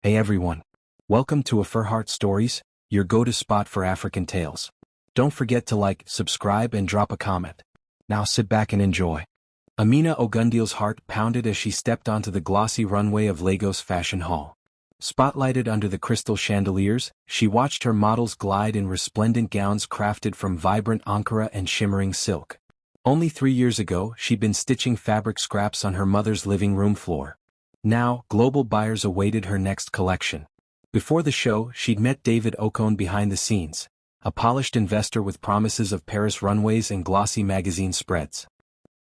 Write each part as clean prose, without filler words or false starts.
Hey everyone. Welcome to AfriHeart Stories, your go-to spot for African tales. Don't forget to like, subscribe and drop a comment. Now sit back and enjoy. Amina Ogundele's heart pounded as she stepped onto the glossy runway of Lagos Fashion Hall. Spotlighted under the crystal chandeliers, she watched her models glide in resplendent gowns crafted from vibrant Ankara and shimmering silk. Only 3 years ago, she'd been stitching fabric scraps on her mother's living room floor. Now, global buyers awaited her next collection. Before the show, she'd met David Okon behind the scenes, a polished investor with promises of Paris runways and glossy magazine spreads.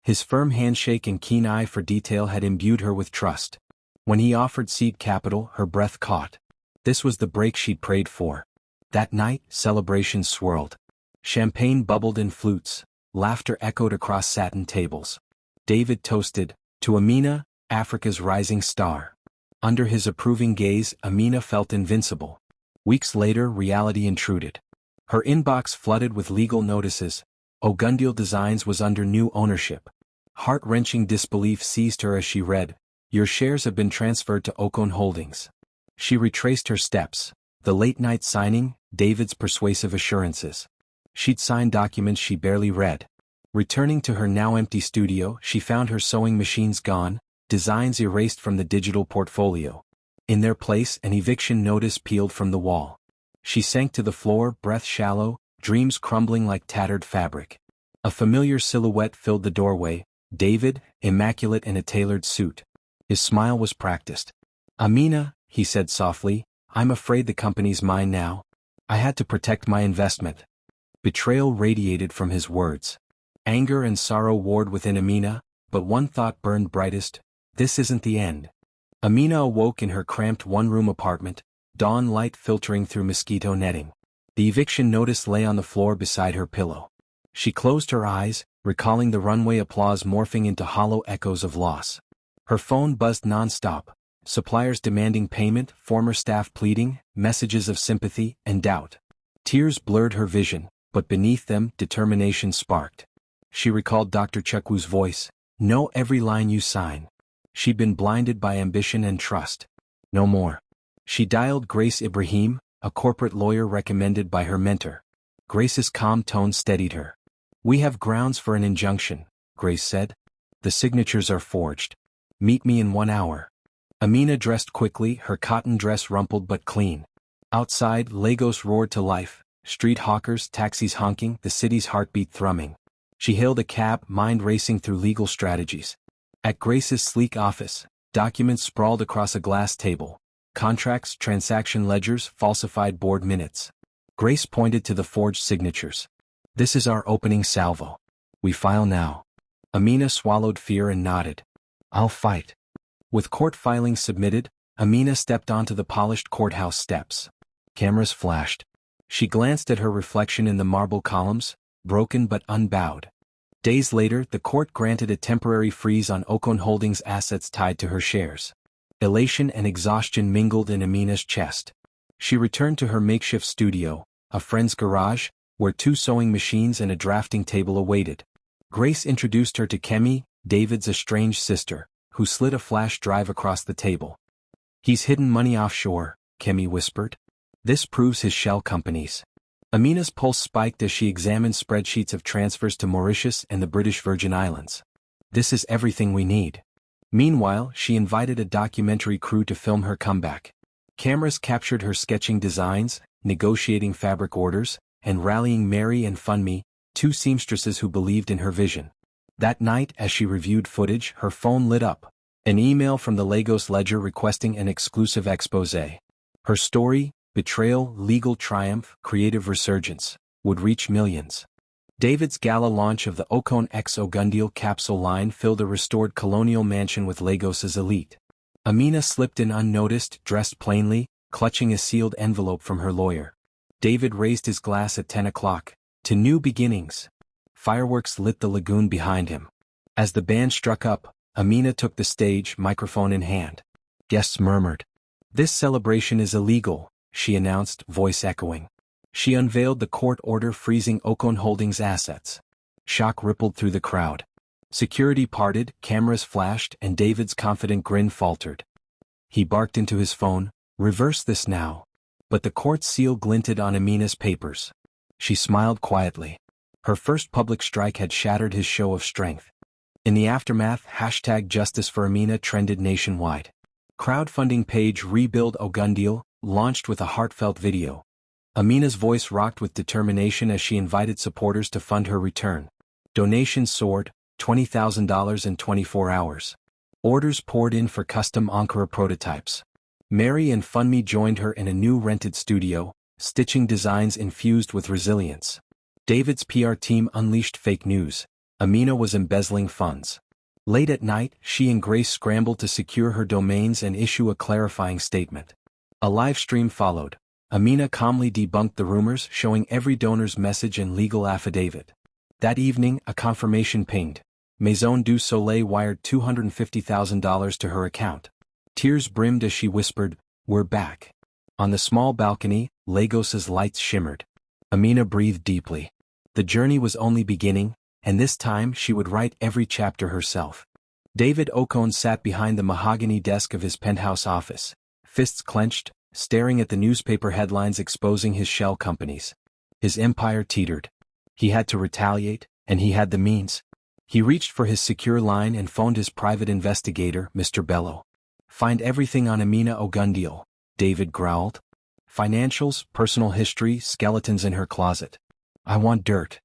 His firm handshake and keen eye for detail had imbued her with trust. When he offered seed capital, her breath caught. This was the break she'd prayed for. That night, celebrations swirled. Champagne bubbled in flutes, laughter echoed across satin tables. David toasted, "To Amina, Africa's rising star." Under his approving gaze, Amina felt invincible. Weeks later, reality intruded. Her inbox flooded with legal notices. Ogundele Designs was under new ownership. Heart-wrenching disbelief seized her as she read, "Your shares have been transferred to Okon Holdings." She retraced her steps, the late-night signing, David's persuasive assurances. She'd signed documents she barely read. Returning to her now-empty studio, she found her sewing machines gone, designs erased from the digital portfolio. In their place, an eviction notice peeled from the wall. She sank to the floor, breath shallow, dreams crumbling like tattered fabric. A familiar silhouette filled the doorway, David, immaculate in a tailored suit. His smile was practiced. "Amina," he said softly, "I'm afraid the company's mine now. I had to protect my investment." Betrayal radiated from his words. Anger and sorrow warred within Amina, but one thought burned brightest: this isn't the end. Amina awoke in her cramped one-room apartment, dawn light filtering through mosquito netting. The eviction notice lay on the floor beside her pillow. She closed her eyes, recalling the runway applause morphing into hollow echoes of loss. Her phone buzzed non-stop, suppliers demanding payment, former staff pleading, messages of sympathy and doubt. Tears blurred her vision, but beneath them, determination sparked. She recalled Dr. Chukwu's voice, "Know every line you sign." She'd been blinded by ambition and trust. No more. She dialed Grace Ibrahim, a corporate lawyer recommended by her mentor. Grace's calm tone steadied her. "We have grounds for an injunction," Grace said. "The signatures are forged. Meet me in 1 hour." Amina dressed quickly, her cotton dress rumpled but clean. Outside, Lagos roared to life, street hawkers, taxis honking, the city's heartbeat thrumming. She hailed a cab, mind racing through legal strategies. At Grace's sleek office, documents sprawled across a glass table. Contracts, transaction ledgers, falsified board minutes. Grace pointed to the forged signatures. "This is our opening salvo. We file now." Amina swallowed fear and nodded. "I'll fight." With court filings submitted, Amina stepped onto the polished courthouse steps. Cameras flashed. She glanced at her reflection in the marble columns, broken but unbowed. Days later, the court granted a temporary freeze on Okon Holdings' assets tied to her shares. Elation and exhaustion mingled in Amina's chest. She returned to her makeshift studio, a friend's garage, where 2 sewing machines and a drafting table awaited. Grace introduced her to Kemi, David's estranged sister, who slid a flash drive across the table. "He's hidden money offshore," Kemi whispered. "This proves his shell companies." Amina's pulse spiked as she examined spreadsheets of transfers to Mauritius and the British Virgin Islands. "This is everything we need." Meanwhile, she invited a documentary crew to film her comeback. Cameras captured her sketching designs, negotiating fabric orders, and rallying Mary and Funmi, 2 seamstresses who believed in her vision. That night, as she reviewed footage, her phone lit up. An email from the Lagos Ledger requesting an exclusive exposé. Her story, betrayal, legal triumph, creative resurgence, would reach millions. David's gala launch of the Okon x Ogundele capsule line filled a restored colonial mansion with Lagos's elite. Amina slipped in unnoticed, dressed plainly, clutching a sealed envelope from her lawyer. David raised his glass at 10 o'clock. "To new beginnings." Fireworks lit the lagoon behind him. As the band struck up, Amina took the stage, microphone in hand. Guests murmured. "This celebration is illegal," she announced, voice echoing. She unveiled the court order freezing Okon Holdings' assets. Shock rippled through the crowd. Security parted, cameras flashed, and David's confident grin faltered. He barked into his phone, Reverse this now. But the court seal glinted on Amina's papers. She smiled quietly. Her first public strike had shattered his show of strength. In the aftermath, #Justice for Amina trended nationwide. Crowdfunding page Rebuild Ogundele launched with a heartfelt video. Amina's voice rocked with determination as she invited supporters to fund her return. Donations soared, $20,000 in 24 hours. Orders poured in for custom Ankara prototypes. Mary and Funmi joined her in a new rented studio, stitching designs infused with resilience. David's PR team unleashed fake news. Amina was embezzling funds. Late at night, she and Grace scrambled to secure her domains and issue a clarifying statement. A live stream followed. Amina calmly debunked the rumors, showing every donor's message and legal affidavit. That evening, a confirmation pinged. Maison du Soleil wired $250,000 to her account. Tears brimmed as she whispered, "We're back." On the small balcony, Lagos's lights shimmered. Amina breathed deeply. The journey was only beginning, and this time she would write every chapter herself. David Okon sat behind the mahogany desk of his penthouse office, fists clenched, staring at the newspaper headlines exposing his shell companies. His empire teetered. He had to retaliate, and he had the means. He reached for his secure line and phoned his private investigator, Mr. Bello. "Find everything on Amina Ogundele," David growled. "Financials, personal history, skeletons in her closet. I want dirt."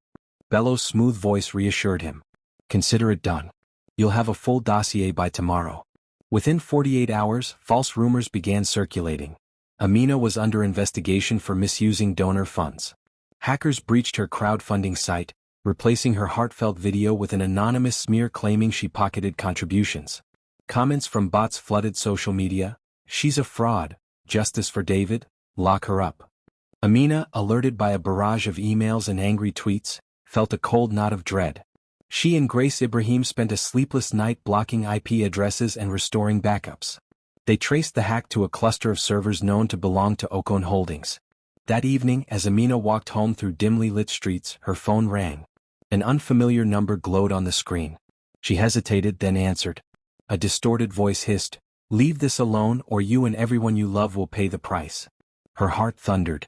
Bello's smooth voice reassured him. "Consider it done. You'll have a full dossier by tomorrow." Within 48 hours, false rumors began circulating. Amina was under investigation for misusing donor funds. Hackers breached her crowdfunding site, replacing her heartfelt video with an anonymous smear claiming she pocketed contributions. Comments from bots flooded social media. "She's a fraud. Justice for David. Lock her up." Amina, alerted by a barrage of emails and angry tweets, felt a cold knot of dread. She and Grace Ibrahim spent a sleepless night blocking IP addresses and restoring backups. They traced the hack to a cluster of servers known to belong to Okon Holdings. That evening, as Amina walked home through dimly lit streets, her phone rang. An unfamiliar number glowed on the screen. She hesitated, then answered. A distorted voice hissed, "Leave this alone or you and everyone you love will pay the price." Her heart thundered.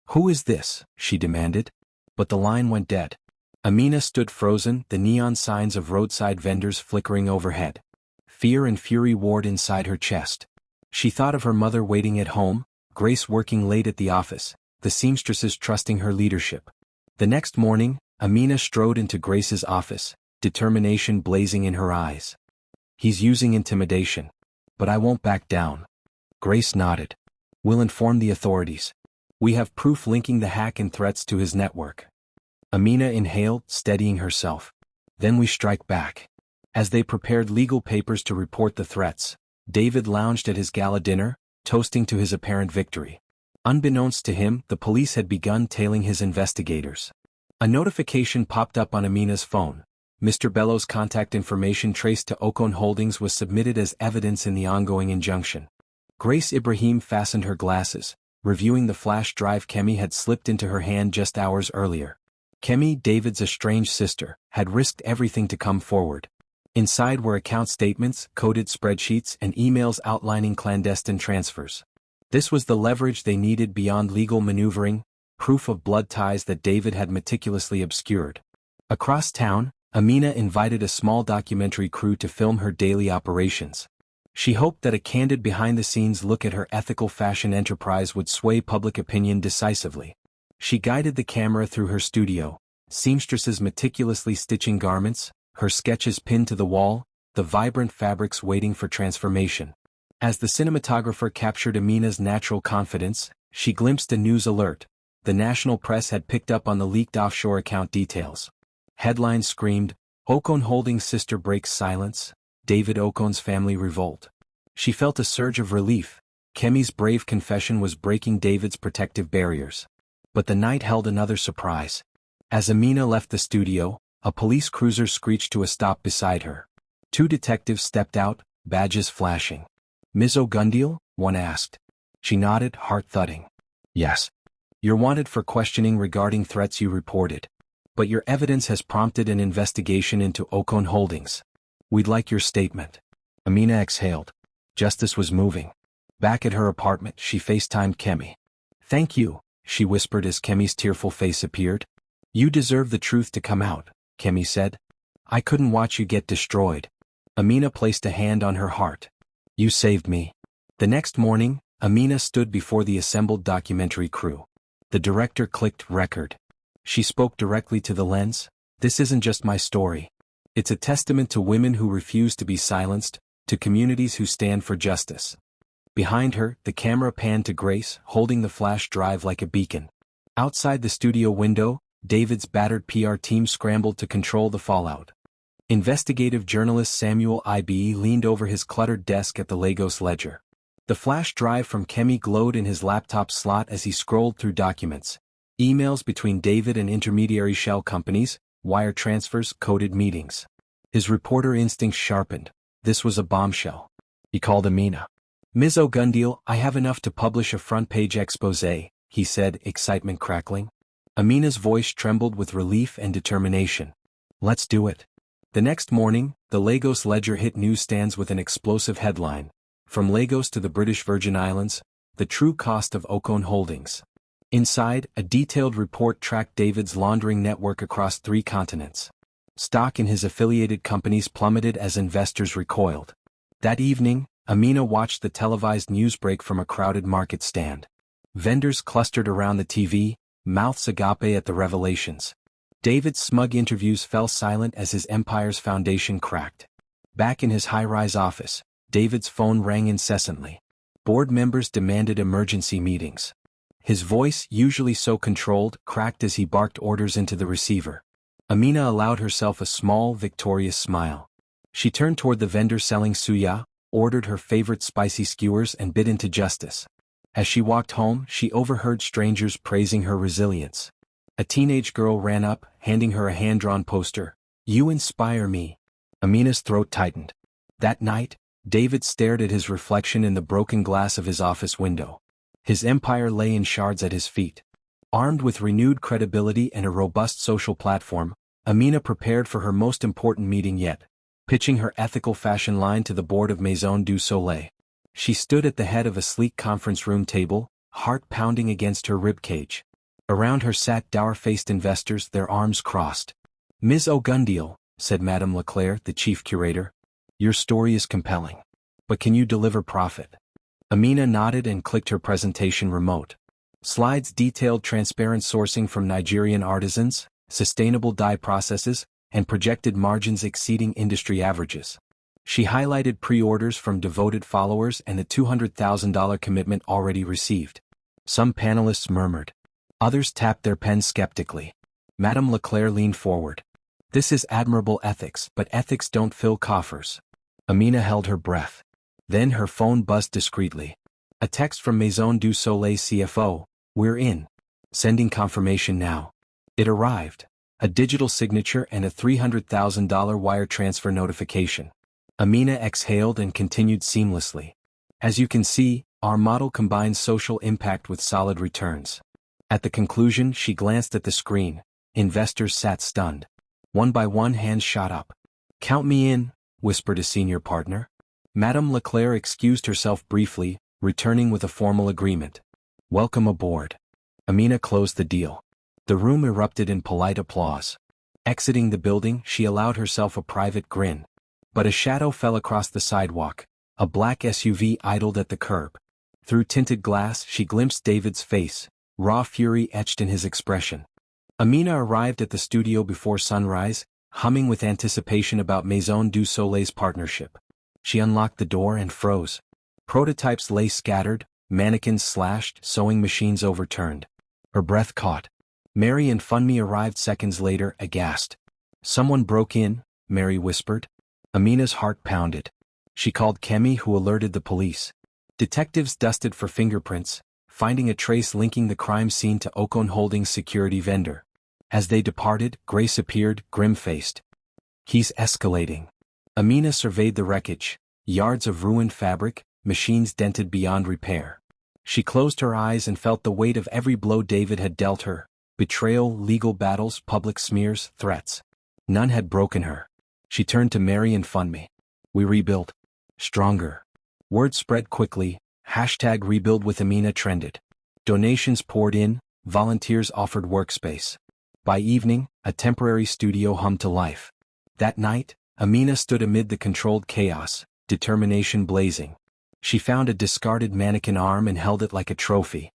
"Who is this?" she demanded. But the line went dead. Amina stood frozen, the neon signs of roadside vendors flickering overhead. Fear and fury warred inside her chest. She thought of her mother waiting at home, Grace working late at the office, the seamstresses trusting her leadership. The next morning, Amina strode into Grace's office, determination blazing in her eyes. "He's using intimidation. But I won't back down." Grace nodded. "We'll inform the authorities. We have proof linking the hack and threats to his network." Amina inhaled, steadying herself. "Then we strike back." As they prepared legal papers to report the threats, David lounged at his gala dinner, toasting to his apparent victory. Unbeknownst to him, the police had begun tailing his investigators. A notification popped up on Amina's phone. Mr. Bello's contact information traced to Okon Holdings was submitted as evidence in the ongoing injunction. Grace Ibrahim fastened her glasses, reviewing the flash drive Kemi had slipped into her hand just hours earlier. Kemi, David's estranged sister, had risked everything to come forward. Inside were account statements, coded spreadsheets, and emails outlining clandestine transfers. This was the leverage they needed beyond legal maneuvering, proof of blood ties that David had meticulously obscured. Across town, Amina invited a small documentary crew to film her daily operations. She hoped that a candid behind-the-scenes look at her ethical fashion enterprise would sway public opinion decisively. She guided the camera through her studio, seamstresses meticulously stitching garments, her sketches pinned to the wall, the vibrant fabrics waiting for transformation. As the cinematographer captured Amina's natural confidence, she glimpsed a news alert. The national press had picked up on the leaked offshore account details. Headlines screamed, "Okon Holdings' sister breaks silence, David Okon's family revolt." She felt a surge of relief. Kemi's brave confession was breaking David's protective barriers. But the night held another surprise. As Amina left the studio, a police cruiser screeched to a stop beside her. Two detectives stepped out, badges flashing. "Ms. Ogundele?" one asked. She nodded, heart thudding. "Yes. You're wanted for questioning regarding threats you reported. But your evidence has prompted an investigation into Okon Holdings. We'd like your statement." Amina exhaled. Justice was moving. Back at her apartment, she FaceTimed Kemi. "Thank you," she whispered as Kemi's tearful face appeared. "You deserve the truth to come out," Kemi said. "I couldn't watch you get destroyed." Amina placed a hand on her heart. "You saved me." The next morning, Amina stood before the assembled documentary crew. The director clicked record. She spoke directly to the lens. "This isn't just my story. It's a testament to women who refuse to be silenced, to communities who stand for justice." Behind her, the camera panned to Grace, holding the flash drive like a beacon. Outside the studio window, David's battered PR team scrambled to control the fallout. Investigative journalist Samuel Ibe leaned over his cluttered desk at the Lagos Ledger. The flash drive from Kemi glowed in his laptop slot as he scrolled through documents. Emails between David and intermediary shell companies, wire transfers, coded meetings. His reporter instincts sharpened. This was a bombshell. He called Amina. "Ms. Ogundele, I have enough to publish a front-page exposé," he said, excitement crackling. Amina's voice trembled with relief and determination. "Let's do it." The next morning, the Lagos Ledger hit newsstands with an explosive headline. "From Lagos to the British Virgin Islands, the true cost of Okon Holdings." Inside, a detailed report tracked David's laundering network across 3 continents. Stock in his affiliated companies plummeted as investors recoiled. That evening, Amina watched the televised newsbreak from a crowded market stand. Vendors clustered around the TV, mouths agape at the revelations. David's smug interviews fell silent as his empire's foundation cracked. Back in his high-rise office, David's phone rang incessantly. Board members demanded emergency meetings. His voice, usually so controlled, cracked as he barked orders into the receiver. Amina allowed herself a small, victorious smile. She turned toward the vendor selling suya, ordered her favorite spicy skewers and bit into justice. As she walked home, she overheard strangers praising her resilience. A teenage girl ran up, handing her a hand-drawn poster. "You inspire me." Amina's throat tightened. That night, David stared at his reflection in the broken glass of his office window. His empire lay in shards at his feet. Armed with renewed credibility and a robust social platform, Amina prepared for her most important meeting yet, pitching her ethical fashion line to the board of Maison du Soleil. She stood at the head of a sleek conference room table, heart pounding against her ribcage. Around her sat dour-faced investors, their arms crossed. "Ms. Ogundele," said Madame Leclerc, the chief curator, "your story is compelling. But can you deliver profit?" Amina nodded and clicked her presentation remote. Slides detailed transparent sourcing from Nigerian artisans, sustainable dye processes, and projected margins exceeding industry averages. She highlighted pre-orders from devoted followers and the $200,000 commitment already received. Some panelists murmured. Others tapped their pens skeptically. Madame Leclerc leaned forward. "This is admirable ethics, but ethics don't fill coffers." Amina held her breath. Then her phone buzzed discreetly. A text from Maison du Soleil CFO, "We're in. Sending confirmation now." It arrived. A digital signature and a $300,000 wire transfer notification. Amina exhaled and continued seamlessly. "As you can see, our model combines social impact with solid returns." At the conclusion, she glanced at the screen. Investors sat stunned. One by one, hands shot up. "Count me in," whispered a senior partner. Madame Leclerc excused herself briefly, returning with a formal agreement. "Welcome aboard." Amina closed the deal. The room erupted in polite applause. Exiting the building, she allowed herself a private grin. But a shadow fell across the sidewalk. A black SUV idled at the curb. Through tinted glass, she glimpsed David's face, raw fury etched in his expression. Amina arrived at the studio before sunrise, humming with anticipation about Maison du Soleil's partnership. She unlocked the door and froze. Prototypes lay scattered, mannequins slashed, sewing machines overturned. Her breath caught. Mary and Funmi arrived seconds later, aghast. "Someone broke in," Mary whispered. Amina's heart pounded. She called Kemi, who alerted the police. Detectives dusted for fingerprints, finding a trace linking the crime scene to Okon Holdings' security vendor. As they departed, Grace appeared, grim-faced. "He's escalating." Amina surveyed the wreckage, yards of ruined fabric, machines dented beyond repair. She closed her eyes and felt the weight of every blow David had dealt her. Betrayal, legal battles, public smears, threats. None had broken her. She turned to Mary and Funmi. "We rebuilt. Stronger." Word spread quickly. #RebuildWithAmina trended. Donations poured in, volunteers offered workspace. By evening, a temporary studio hummed to life. That night, Amina stood amid the controlled chaos, determination blazing. She found a discarded mannequin arm and held it like a trophy.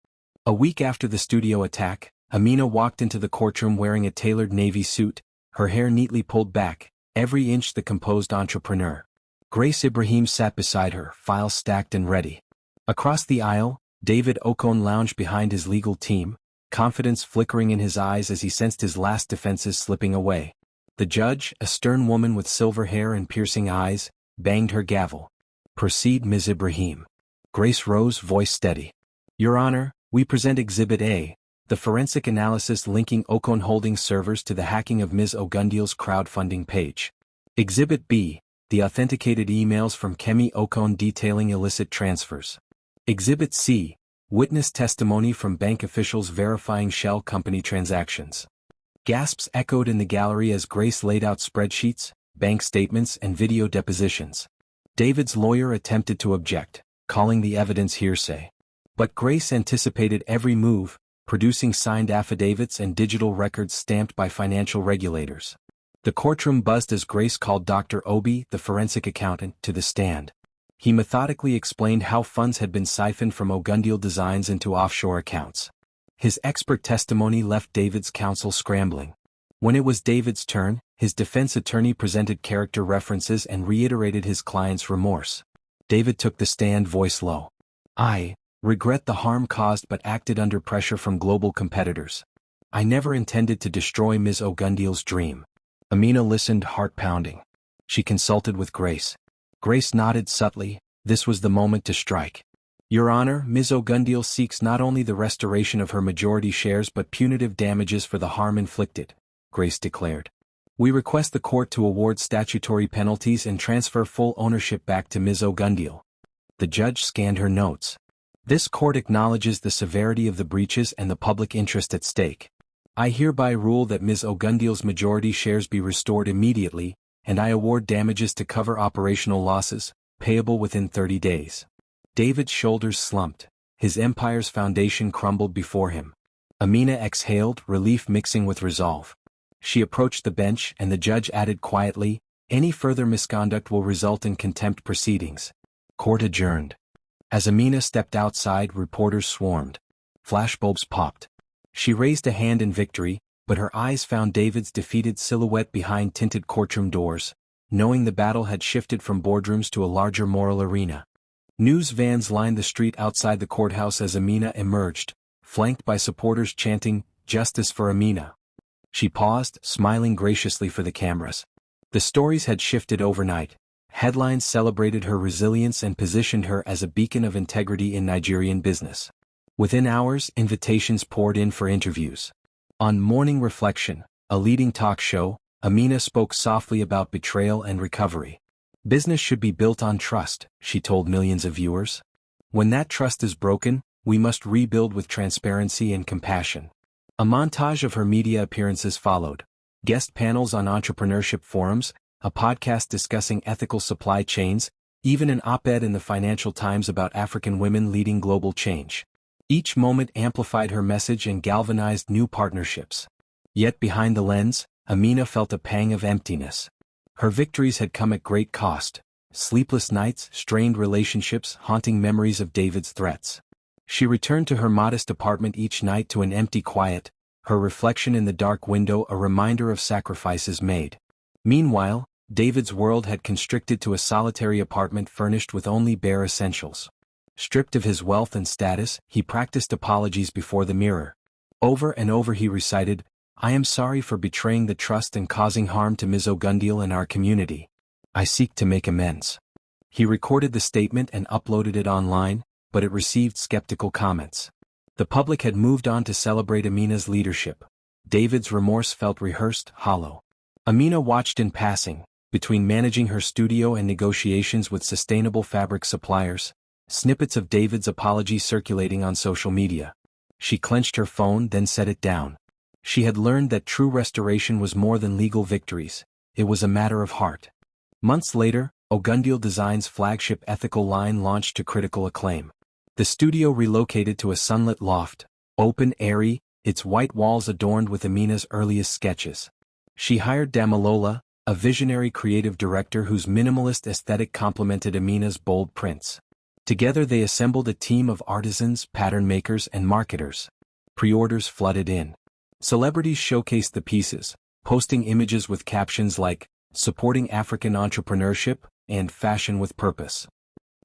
A week after the studio attack, Amina walked into the courtroom wearing a tailored navy suit, her hair neatly pulled back, every inch the composed entrepreneur. Grace Ibrahim sat beside her, files stacked and ready. Across the aisle, David Okon lounged behind his legal team, confidence flickering in his eyes as he sensed his last defenses slipping away. The judge, a stern woman with silver hair and piercing eyes, banged her gavel. "Proceed, Ms. Ibrahim." Grace rose, voice steady. "Your Honor, we present Exhibit A, the forensic analysis linking Okon Holdings servers to the hacking of Ms. Ogundele's crowdfunding page. Exhibit B, the authenticated emails from Kemi Okon detailing illicit transfers. Exhibit C, witness testimony from bank officials verifying shell company transactions." Gasps echoed in the gallery as Grace laid out spreadsheets, bank statements and video depositions. David's lawyer attempted to object, calling the evidence hearsay. But Grace anticipated every move, producing signed affidavits and digital records stamped by financial regulators. The courtroom buzzed as Grace called Dr. Obi, the forensic accountant, to the stand. He methodically explained how funds had been siphoned from Ogundele Designs into offshore accounts. His expert testimony left David's counsel scrambling. When it was David's turn, his defense attorney presented character references and reiterated his client's remorse. David took the stand, voice low. "I regret the harm caused but acted under pressure from global competitors. I never intended to destroy Ms. Ogundele's dream." Amina listened, heart pounding. She consulted with Grace. Grace nodded subtly. This was the moment to strike. "Your Honor, Ms. Ogundele seeks not only the restoration of her majority shares but punitive damages for the harm inflicted," Grace declared. "We request the court to award statutory penalties and transfer full ownership back to Ms. Ogundele." The judge scanned her notes. "This court acknowledges the severity of the breaches and the public interest at stake. I hereby rule that Ms. Ogundele's majority shares be restored immediately, and I award damages to cover operational losses, payable within 30 days. David's shoulders slumped. His empire's foundation crumbled before him. Amina exhaled, relief mixing with resolve. She approached the bench and the judge added quietly, "Any further misconduct will result in contempt proceedings." Court adjourned. As Amina stepped outside, reporters swarmed. Flashbulbs popped. She raised a hand in victory, but her eyes found David's defeated silhouette behind tinted courtroom doors, knowing the battle had shifted from boardrooms to a larger moral arena. News vans lined the street outside the courthouse as Amina emerged, flanked by supporters chanting, "Justice for Amina." She paused, smiling graciously for the cameras. The stories had shifted overnight. Headlines celebrated her resilience and positioned her as a beacon of integrity in Nigerian business. Within hours, invitations poured in for interviews. On Morning Reflection, a leading talk show, Amina spoke softly about betrayal and recovery. "Business should be built on trust," she told millions of viewers. "When that trust is broken, we must rebuild with transparency and compassion." A montage of her media appearances followed. Guest panels on entrepreneurship forums, a podcast discussing ethical supply chains, even an op-ed in the Financial Times about African women leading global change. Each moment amplified her message and galvanized new partnerships. Yet behind the lens, Amina felt a pang of emptiness. Her victories had come at great cost. Sleepless nights, strained relationships, haunting memories of David's threats. She returned to her modest apartment each night to an empty quiet, her reflection in the dark window a reminder of sacrifices made. Meanwhile, David's world had constricted to a solitary apartment furnished with only bare essentials. Stripped of his wealth and status, he practiced apologies before the mirror. Over and over he recited, "I am sorry for betraying the trust and causing harm to Ms. Ogundele and our community. I seek to make amends." He recorded the statement and uploaded it online, but it received skeptical comments. The public had moved on to celebrate Amina's leadership. David's remorse felt rehearsed, hollow. Amina watched in passing, between managing her studio and negotiations with sustainable fabric suppliers, snippets of David's apology circulating on social media. She clenched her phone, then set it down. She had learned that true restoration was more than legal victories, it was a matter of heart. Months later, Ogundele Design's flagship ethical line launched to critical acclaim. The studio relocated to a sunlit loft, open, airy, its white walls adorned with Amina's earliest sketches. She hired Damilola, a visionary creative director whose minimalist aesthetic complemented Amina's bold prints. Together they assembled a team of artisans, pattern makers, and marketers. Pre-orders flooded in. Celebrities showcased the pieces, posting images with captions like, "Supporting African Entrepreneurship," and "Fashion with Purpose."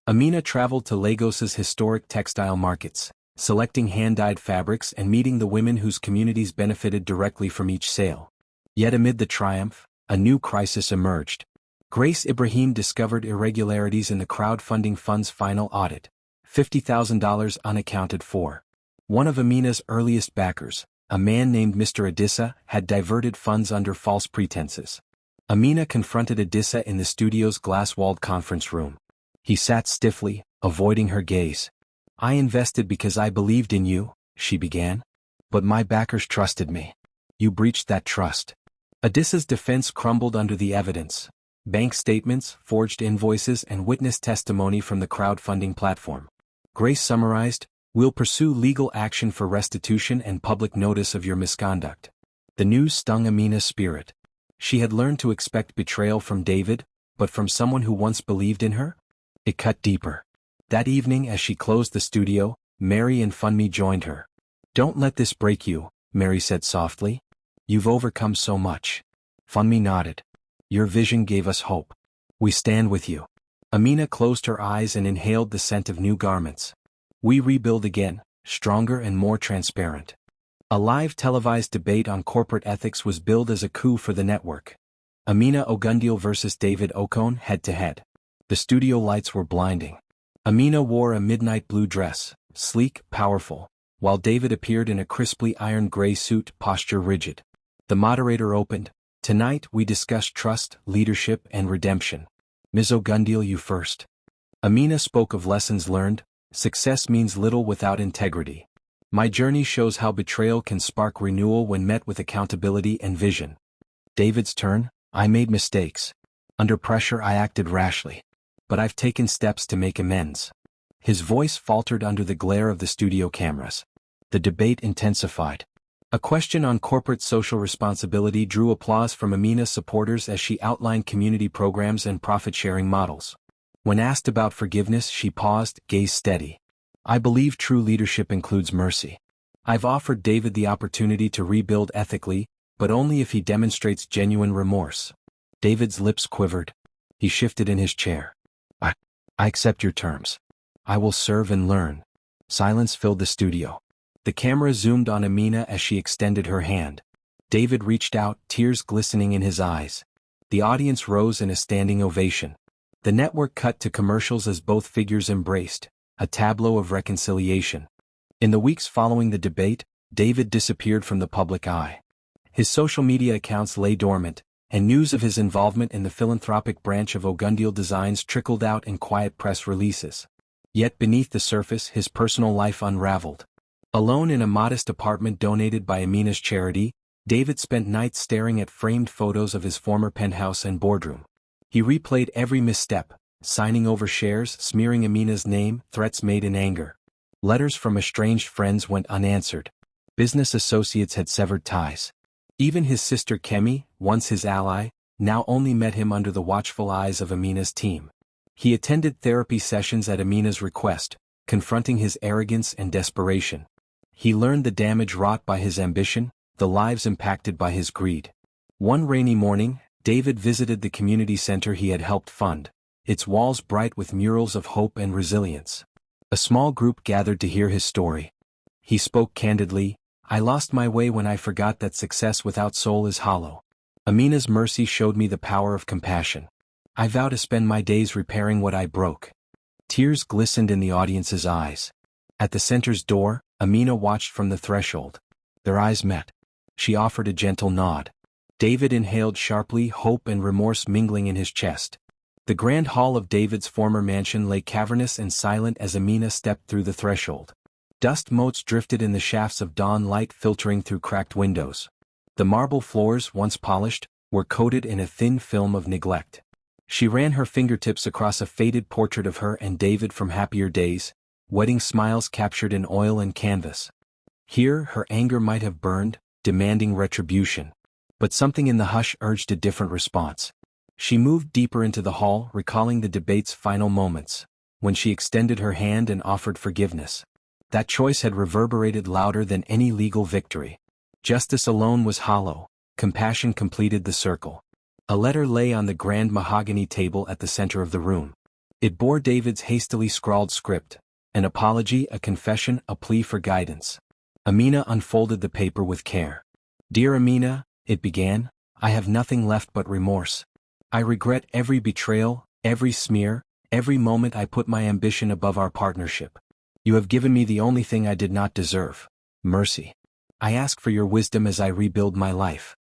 Amina traveled to Lagos's historic textile markets, selecting hand-dyed fabrics and meeting the women whose communities benefited directly from each sale. Yet amid the triumph, a new crisis emerged. Grace Ibrahim discovered irregularities in the crowdfunding fund's final audit, $50,000 unaccounted for. One of Amina's earliest backers, a man named Mr. Adissa, had diverted funds under false pretenses. Amina confronted Adissa in the studio's glass-walled conference room. He sat stiffly, avoiding her gaze. "I invested because I believed in you," she began. "But my backers trusted me. You breached that trust." Adissa's defense crumbled under the evidence. Bank statements, forged invoices, and witness testimony from the crowdfunding platform. Grace summarized, "We'll pursue legal action for restitution and public notice of your misconduct." The news stung Amina's spirit. She had learned to expect betrayal from David, but from someone who once believed in her? It cut deeper. That evening as she closed the studio, Mary and Funmi joined her. "Don't let this break you," Mary said softly. "You've overcome so much." Funmi nodded. "Your vision gave us hope. We stand with you." Amina closed her eyes and inhaled the scent of new garments. "We rebuild again, stronger and more transparent." A live televised debate on corporate ethics was billed as a coup for the network. Amina Ogundele versus David Okon head-to-head. The studio lights were blinding. Amina wore a midnight blue dress, sleek, powerful, while David appeared in a crisply ironed gray suit, posture rigid. The moderator opened, "Tonight we discuss trust, leadership, and redemption. Ms. Ogundele, you first." Amina spoke of lessons learned. "Success means little without integrity. My journey shows how betrayal can spark renewal when met with accountability and vision." David's turn. "I made mistakes. Under pressure I acted rashly. But I've taken steps to make amends." His voice faltered under the glare of the studio cameras. The debate intensified. A question on corporate social responsibility drew applause from Amina's supporters as she outlined community programs and profit-sharing models. When asked about forgiveness, she paused, gaze steady. "I believe true leadership includes mercy. I've offered David the opportunity to rebuild ethically, but only if he demonstrates genuine remorse." David's lips quivered. He shifted in his chair. I accept your terms. I will serve and learn." Silence filled the studio. The camera zoomed on Amina as she extended her hand. David reached out, tears glistening in his eyes. The audience rose in a standing ovation. The network cut to commercials as both figures embraced, a tableau of reconciliation. In the weeks following the debate, David disappeared from the public eye. His social media accounts lay dormant, and news of his involvement in the philanthropic branch of Ogundele Designs trickled out in quiet press releases. Yet beneath the surface his personal life unraveled. Alone in a modest apartment donated by Amina's charity, David spent nights staring at framed photos of his former penthouse and boardroom. He replayed every misstep, signing over shares, smearing Amina's name, threats made in anger. Letters from estranged friends went unanswered. Business associates had severed ties. Even his sister Kemi, once his ally, now only met him under the watchful eyes of Amina's team. He attended therapy sessions at Amina's request, confronting his arrogance and desperation. He learned the damage wrought by his ambition, the lives impacted by his greed. One rainy morning, David visited the community center he had helped fund, its walls bright with murals of hope and resilience. A small group gathered to hear his story. He spoke candidly, "I lost my way when I forgot that success without soul is hollow. Amina's mercy showed me the power of compassion. I vow to spend my days repairing what I broke." Tears glistened in the audience's eyes. At the center's door, Amina watched from the threshold. Their eyes met. She offered a gentle nod. David inhaled sharply, hope and remorse mingling in his chest. The grand hall of David's former mansion lay cavernous and silent as Amina stepped through the threshold. Dust motes drifted in the shafts of dawn light filtering through cracked windows. The marble floors, once polished, were coated in a thin film of neglect. She ran her fingertips across a faded portrait of her and David from happier days, wedding smiles captured in oil and canvas. Here, her anger might have burned, demanding retribution. But something in the hush urged a different response. She moved deeper into the hall, recalling the debate's final moments, when she extended her hand and offered forgiveness. That choice had reverberated louder than any legal victory. Justice alone was hollow. Compassion completed the circle. A letter lay on the grand mahogany table at the center of the room. It bore David's hastily scrawled script, an apology, a confession, a plea for guidance. Amina unfolded the paper with care. "Dear Amina," it began, "I have nothing left but remorse. I regret every betrayal, every smear, every moment I put my ambition above our partnership. You have given me the only thing I did not deserve: mercy. I ask for your wisdom as I rebuild my life."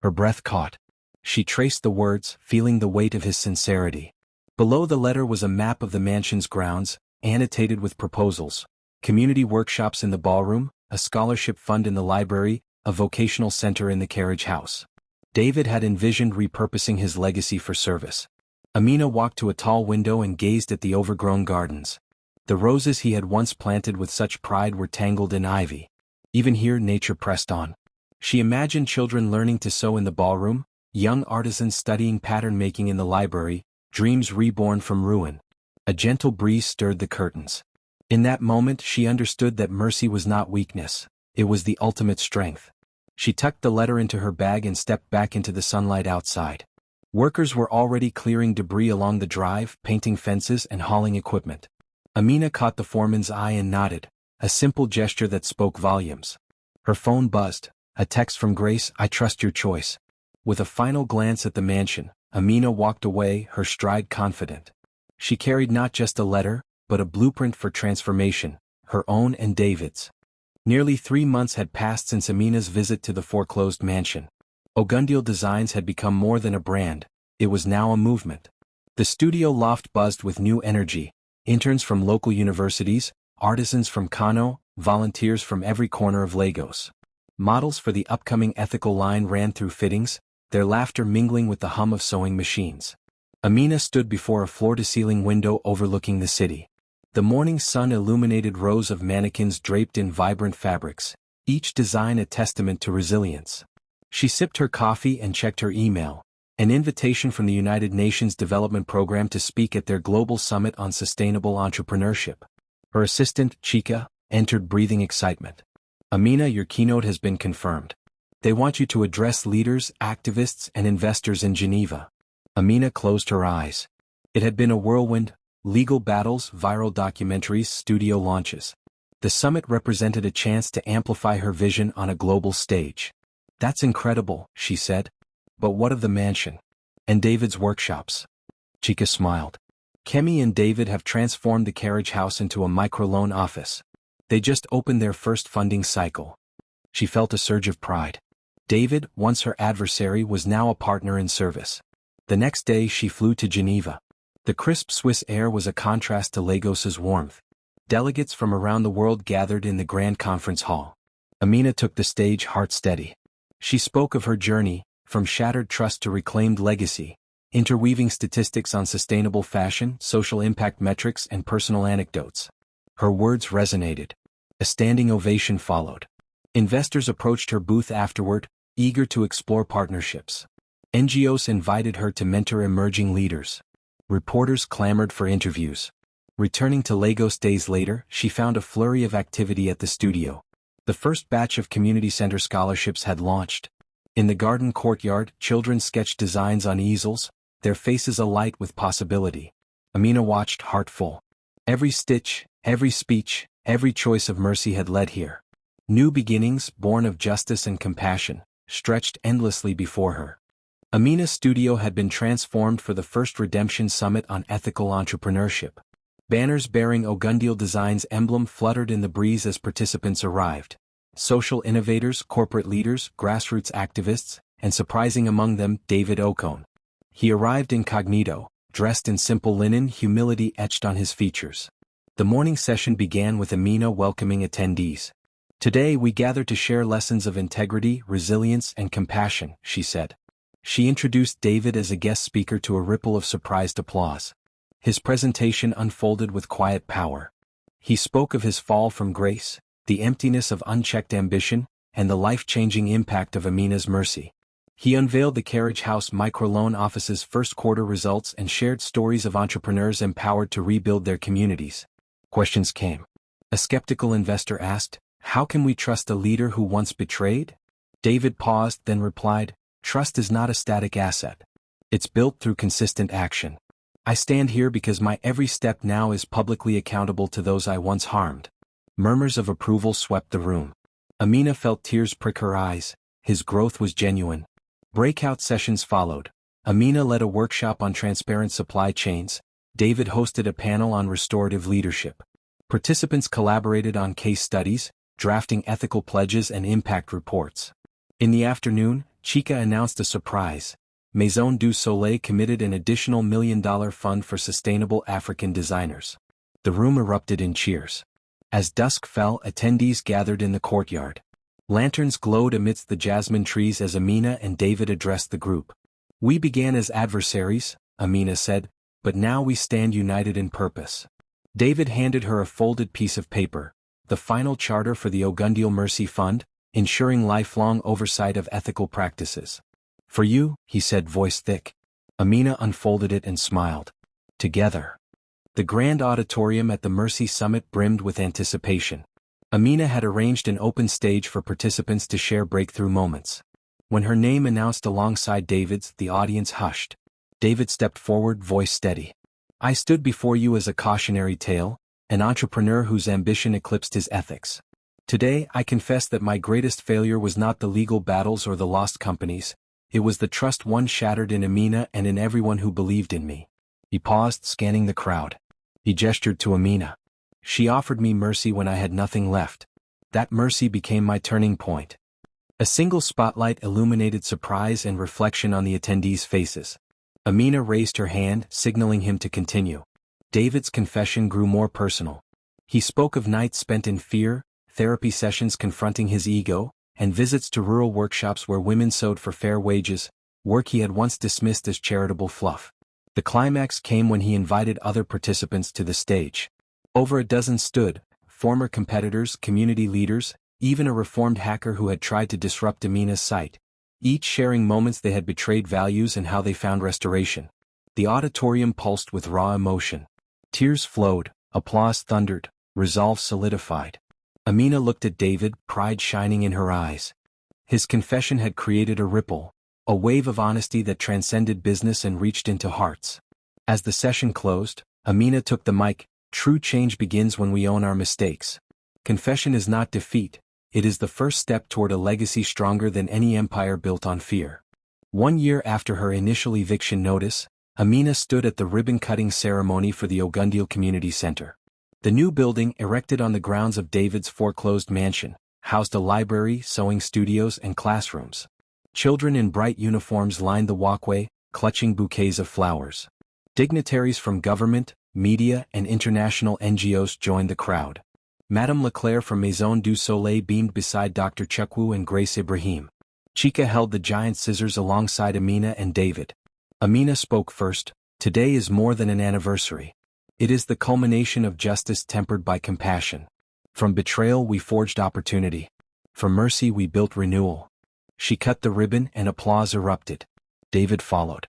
Her breath caught. She traced the words, feeling the weight of his sincerity. Below the letter was a map of the mansion's grounds, annotated with proposals: community workshops in the ballroom, a scholarship fund in the library, a vocational center in the carriage house. David had envisioned repurposing his legacy for service. Amina walked to a tall window and gazed at the overgrown gardens. The roses he had once planted with such pride were tangled in ivy. Even here nature pressed on. She imagined children learning to sew in the ballroom, young artisans studying pattern making in the library, dreams reborn from ruin. A gentle breeze stirred the curtains. In that moment she understood that mercy was not weakness, it was the ultimate strength. She tucked the letter into her bag and stepped back into the sunlight outside. Workers were already clearing debris along the drive, painting fences and hauling equipment. Amina caught the foreman's eye and nodded, a simple gesture that spoke volumes. Her phone buzzed, a text from Grace: "I trust your choice." With a final glance at the mansion, Amina walked away, her stride confident. She carried not just a letter, but a blueprint for transformation, her own and David's. Nearly 3 months had passed since Amina's visit to the foreclosed mansion. Ogundele Designs had become more than a brand, it was now a movement. The studio loft buzzed with new energy: interns from local universities, artisans from Kano, volunteers from every corner of Lagos. Models for the upcoming ethical line ran through fittings, their laughter mingling with the hum of sewing machines. Amina stood before a floor-to-ceiling window overlooking the city. The morning sun illuminated rows of mannequins draped in vibrant fabrics, each design a testament to resilience. She sipped her coffee and checked her email, an invitation from the United Nations Development Program to speak at their global summit on sustainable entrepreneurship. Her assistant, Chika, entered breathing excitement. "Amina, your keynote has been confirmed. They want you to address leaders, activists, and investors in Geneva." Amina closed her eyes. It had been a whirlwind: legal battles, viral documentaries, studio launches. The summit represented a chance to amplify her vision on a global stage. "That's incredible," she said. "But what of the mansion? And David's workshops?" Chika smiled. "Kemi and David have transformed the carriage house into a microloan office. They just opened their first funding cycle." She felt a surge of pride. David, once her adversary, was now a partner in service. The next day she flew to Geneva. The crisp Swiss air was a contrast to Lagos's warmth. Delegates from around the world gathered in the grand conference hall. Amina took the stage, heart steady. She spoke of her journey, from shattered trust to reclaimed legacy, interweaving statistics on sustainable fashion, social impact metrics, and personal anecdotes. Her words resonated. A standing ovation followed. Investors approached her booth afterward, eager to explore partnerships. NGOs invited her to mentor emerging leaders. Reporters clamored for interviews. Returning to Lagos days later, she found a flurry of activity at the studio. The first batch of community center scholarships had launched. In the garden courtyard, children sketched designs on easels, their faces alight with possibility. Amina watched, heart full. Every stitch, every speech, every choice of mercy had led here. New beginnings, born of justice and compassion, stretched endlessly before her. Amina's studio had been transformed for the first Redemption Summit on ethical entrepreneurship. Banners bearing Ogundele Designs' emblem fluttered in the breeze as participants arrived. Social innovators, corporate leaders, grassroots activists, and surprising among them, David Okon. He arrived incognito, dressed in simple linen, humility etched on his features. The morning session began with Amina welcoming attendees. "Today we gather to share lessons of integrity, resilience, and compassion," she said. She introduced David as a guest speaker to a ripple of surprised applause. His presentation unfolded with quiet power. He spoke of his fall from grace, the emptiness of unchecked ambition, and the life-changing impact of Amina's mercy. He unveiled the Carriage House microloan office's first quarter results and shared stories of entrepreneurs empowered to rebuild their communities. Questions came. A skeptical investor asked, "How can we trust a leader who once betrayed?" David paused, then replied, "Trust is not a static asset. It's built through consistent action. I stand here because my every step now is publicly accountable to those I once harmed." Murmurs of approval swept the room. Amina felt tears prick her eyes. His growth was genuine. Breakout sessions followed. Amina led a workshop on transparent supply chains. David hosted a panel on restorative leadership. Participants collaborated on case studies, drafting ethical pledges and impact reports. In the afternoon, Chica announced a surprise. Maison du Soleil committed an additional $1 million fund for sustainable African designers. The room erupted in cheers. As dusk fell, attendees gathered in the courtyard. Lanterns glowed amidst the jasmine trees as Amina and David addressed the group. "We began as adversaries," Amina said, "but now we stand united in purpose." David handed her a folded piece of paper, the final charter for the Ogundele Mercy Fund, ensuring lifelong oversight of ethical practices. "For you," he said, voice thick. Amina unfolded it and smiled. Together. The grand auditorium at the Mercy Summit brimmed with anticipation. Amina had arranged an open stage for participants to share breakthrough moments. When her name announced alongside David's, the audience hushed. David stepped forward, voice steady. "I stood before you as a cautionary tale, an entrepreneur whose ambition eclipsed his ethics. Today, I confess that my greatest failure was not the legal battles or the lost companies. It was the trust one shattered in Amina and in everyone who believed in me." He paused, scanning the crowd. He gestured to Amina. "She offered me mercy when I had nothing left. That mercy became my turning point." A single spotlight illuminated surprise and reflection on the attendees' faces. Amina raised her hand, signaling him to continue. David's confession grew more personal. He spoke of nights spent in fear, therapy sessions confronting his ego, and visits to rural workshops where women sewed for fair wages, work he had once dismissed as charitable fluff. The climax came when he invited other participants to the stage. Over a dozen stood, former competitors, community leaders, even a reformed hacker who had tried to disrupt Amina's site, each sharing moments they had betrayed, values, and how they found restoration. The auditorium pulsed with raw emotion. Tears flowed, applause thundered, resolve solidified. Amina looked at David, pride shining in her eyes. His confession had created a ripple, a wave of honesty that transcended business and reached into hearts. As the session closed, Amina took the mic. "True change begins when we own our mistakes. Confession is not defeat, it is the first step toward a legacy stronger than any empire built on fear." 1 year after her initial eviction notice, Amina stood at the ribbon-cutting ceremony for the Ogundele Community Center. The new building, erected on the grounds of David's foreclosed mansion, housed a library, sewing studios, and classrooms. Children in bright uniforms lined the walkway, clutching bouquets of flowers. Dignitaries from government, media, and international NGOs joined the crowd. Madame Leclerc from Maison du Soleil beamed beside Dr. Chukwu and Grace Ibrahim. Chica held the giant scissors alongside Amina and David. Amina spoke first. "Today is more than an anniversary. It is the culmination of justice tempered by compassion. From betrayal we forged opportunity. From mercy we built renewal." She cut the ribbon and applause erupted. David followed.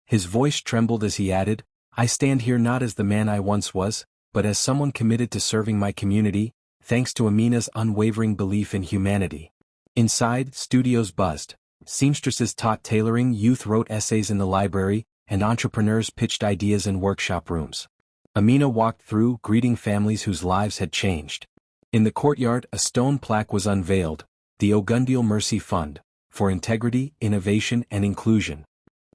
His voice trembled as he added, "I stand here not as the man I once was, but as someone committed to serving my community, thanks to Amina's unwavering belief in humanity." Inside, studios buzzed. Seamstresses taught tailoring, youth wrote essays in the library, and entrepreneurs pitched ideas in workshop rooms. Amina walked through, greeting families whose lives had changed. In the courtyard, a stone plaque was unveiled, the Ogundele Mercy Fund, for integrity, innovation, and inclusion.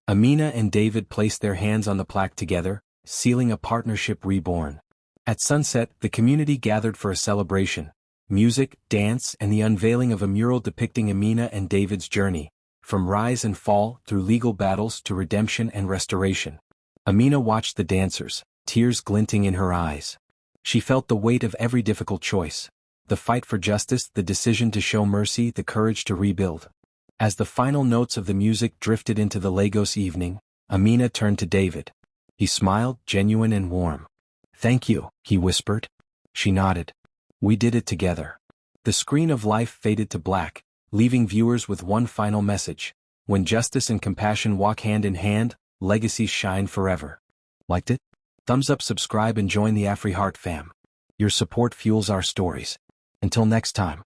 Amina and David placed their hands on the plaque together, sealing a partnership reborn. At sunset, the community gathered for a celebration. Music, dance, and the unveiling of a mural depicting Amina and David's journey, from rise and fall, through legal battles to redemption and restoration. Amina watched the dancers, tears glinting in her eyes. She felt the weight of every difficult choice. The fight for justice, the decision to show mercy, the courage to rebuild. As the final notes of the music drifted into the Lagos evening, Amina turned to David. He smiled, genuine and warm. "Thank you," he whispered. She nodded. We did it together. The screen of life faded to black, leaving viewers with one final message. When justice and compassion walk hand in hand, legacies shine forever. Liked it? Thumbs up, subscribe, and join the AfriHeart fam. Your support fuels our stories. Until next time.